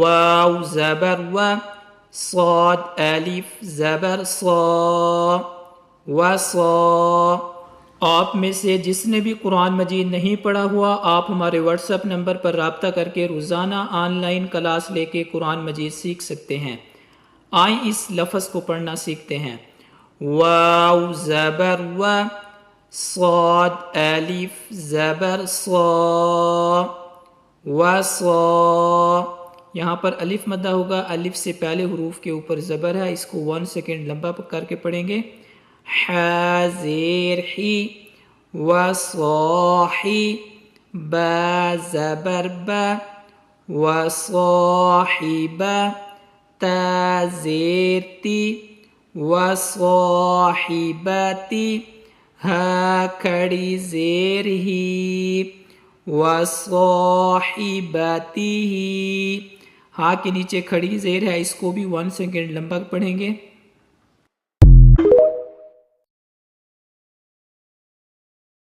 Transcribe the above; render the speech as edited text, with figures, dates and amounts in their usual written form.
واو زبر و، صاد الف زبر صا، وصا۔ آپ میں سے جس نے بھی قرآن مجید نہیں پڑھا ہوا، آپ ہمارے واٹس ایپ نمبر پر رابطہ کر کے روزانہ آن لائن کلاس لے کے قرآن مجید سیکھ سکتے ہیں۔ آئیں اس لفظ کو پڑھنا سیکھتے ہیں۔ واو زبر و، صاد الف زبر صا، وصا۔ یہاں پر الف مدہ ہوگا، الف سے پہلے حروف کے اوپر زبر ہے، اس کو 1 سیکنڈ لمبا کر کے پڑھیں گے۔ حازر حی، وصاحی، با زبر با، وصاحب، تا زیر تی، وصاحبتی، ہا کھڑی زیر ہی، وصاحبتی ہی۔ ہا کے نیچے کھڑی زیر ہے، اس کو بھی 1 سیکنڈ لمبا پڑھیں گے۔